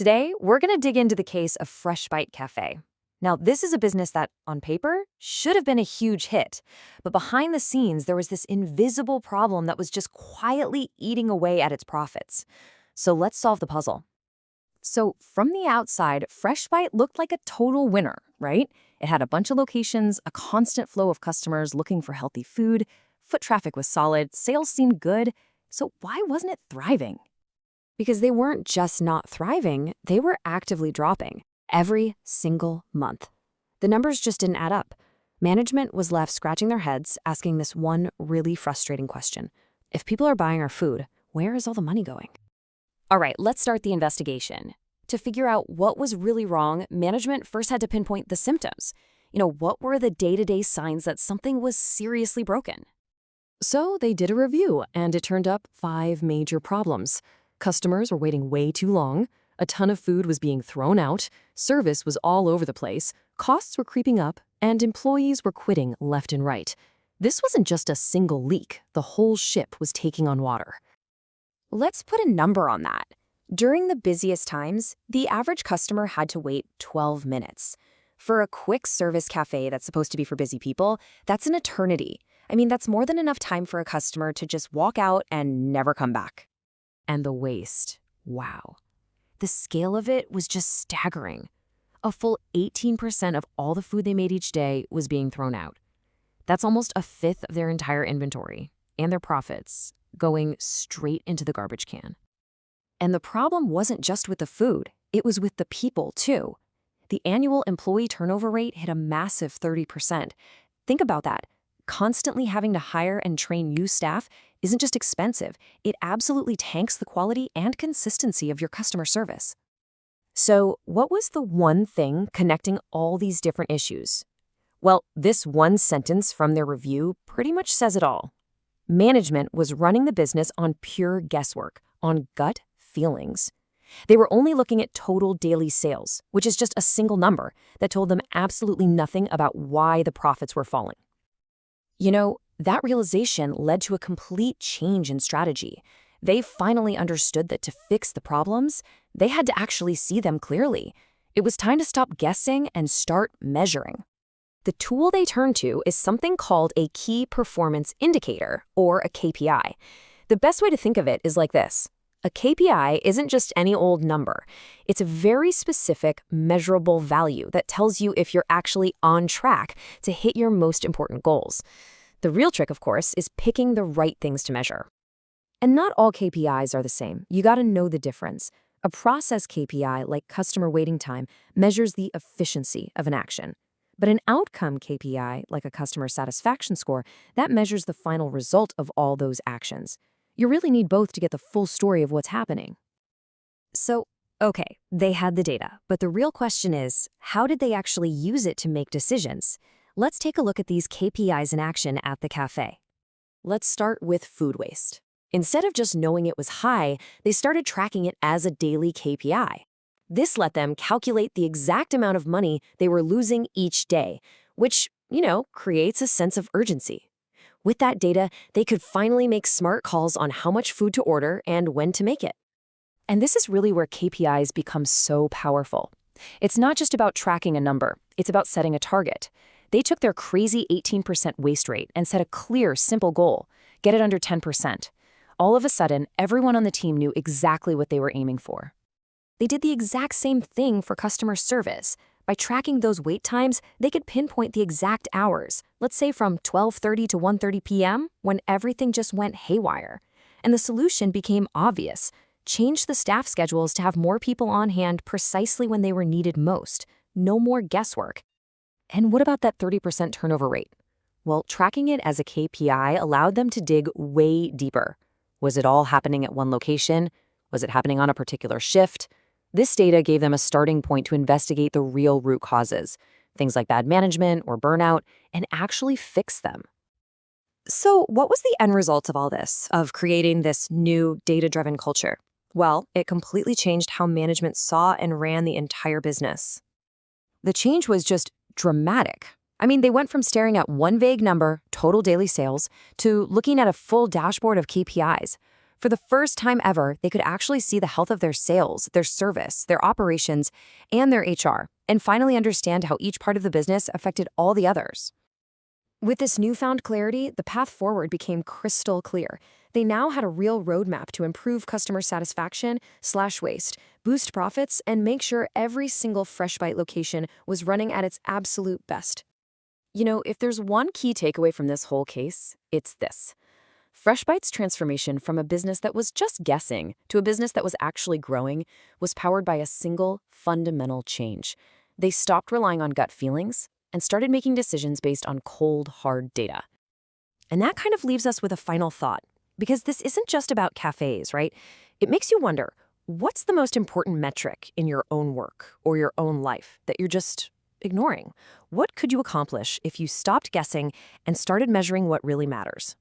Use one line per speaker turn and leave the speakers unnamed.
Today, we're going to dig into the case of FreshBite Café. Now, this is a business that, on paper, should have been a huge hit. But behind the scenes, there was this invisible problem that was just quietly eating away at its profits. So let's solve the puzzle. So from the outside, FreshBite looked like a total winner, right? It had a bunch of locations, a constant flow of customers looking for healthy food, foot traffic was solid, sales seemed good. So why wasn't it thriving? Because they weren't just not thriving, they were actively dropping every single month. The numbers just didn't add up. Management was left scratching their heads, asking this one really frustrating question. If people are buying our food, where is all the money going? All right, let's start the investigation. To figure out what was really wrong, management first had to pinpoint the symptoms. What were the day-to-day signs that something was seriously broken? So they did a review, and it turned up 5 major problems. Customers were waiting way too long, a ton of food was being thrown out, service was all over the place, costs were creeping up, and employees were quitting left and right. This wasn't just a single leak, the whole ship was taking on water. Let's put a number on that. During the busiest times, the average customer had to wait 12 minutes. For a quick service cafe that's supposed to be for busy people, that's an eternity. That's more than enough time for a customer to just walk out and never come back. And the waste, wow. The scale of it was just staggering. A full 18% of all the food they made each day was being thrown out. That's almost a fifth of their entire inventory and their profits going straight into the garbage can. And the problem wasn't just with the food, it was with the people too. The annual employee turnover rate hit a massive 30%. Think about that. Constantly having to hire and train new staff isn't just expensive, it absolutely tanks the quality and consistency of your customer service. So, what was the one thing connecting all these different issues? Well, this one sentence from their review pretty much says it all. Management was running the business on pure guesswork, on gut feelings. They were only looking at total daily sales, which is just a single number that told them absolutely nothing about why the profits were falling. That realization led to a complete change in strategy. They finally understood that to fix the problems, they had to actually see them clearly. It was time to stop guessing and start measuring. The tool they turned to is something called a key performance indicator, or a KPI. The best way to think of it is like this. A KPI isn't just any old number. It's a very specific, measurable value that tells you if you're actually on track to hit your most important goals. The real trick, of course, is picking the right things to measure. And not all KPIs are the same. You got to know the difference. A process KPI, like customer waiting time, measures the efficiency of an action. But an outcome KPI, like a customer satisfaction score, that measures the final result of all those actions. You really need both to get the full story of what's happening. So, okay, they had the data, but the real question is, how did they actually use it to make decisions? Let's take a look at these KPIs in action at the cafe. Let's start with food waste. Instead of just knowing it was high, they started tracking it as a daily KPI. This let them calculate the exact amount of money they were losing each day, which, creates a sense of urgency. With that data, they could finally make smart calls on how much food to order and when to make it. And this is really where KPIs become so powerful. It's not just about tracking a number, it's about setting a target. They took their crazy 18% waste rate and set a clear, simple goal, get it under 10%. All of a sudden, everyone on the team knew exactly what they were aiming for. They did the exact same thing for customer service. By tracking those wait times, they could pinpoint the exact hours, let's say from 12:30 to 1:30 p.m., when everything just went haywire. And the solution became obvious. Change the staff schedules to have more people on hand precisely when they were needed most. No more guesswork. And what about that 30% turnover rate? Well, tracking it as a KPI allowed them to dig way deeper. Was it all happening at one location? Was it happening on a particular shift? This data gave them a starting point to investigate the real root causes, things like bad management or burnout, and actually fix them. So what was the end result of all this, of creating this new data-driven culture? Well, it completely changed how management saw and ran the entire business. The change was just dramatic. They went from staring at one vague number, total daily sales, to looking at a full dashboard of KPIs. For the first time ever, they could actually see the health of their sales, their service, their operations, and their HR, and finally understand how each part of the business affected all the others. With this newfound clarity, the path forward became crystal clear. They now had a real roadmap to improve customer satisfaction, slash waste, boost profits, and make sure every single FreshBite location was running at its absolute best. If there's one key takeaway from this whole case, it's this. FreshBite's transformation from a business that was just guessing to a business that was actually growing was powered by a single, fundamental change. They stopped relying on gut feelings and started making decisions based on cold, hard data. And that kind of leaves us with a final thought, because this isn't just about cafes, right? It makes you wonder, what's the most important metric in your own work or your own life that you're just ignoring? What could you accomplish if you stopped guessing and started measuring what really matters?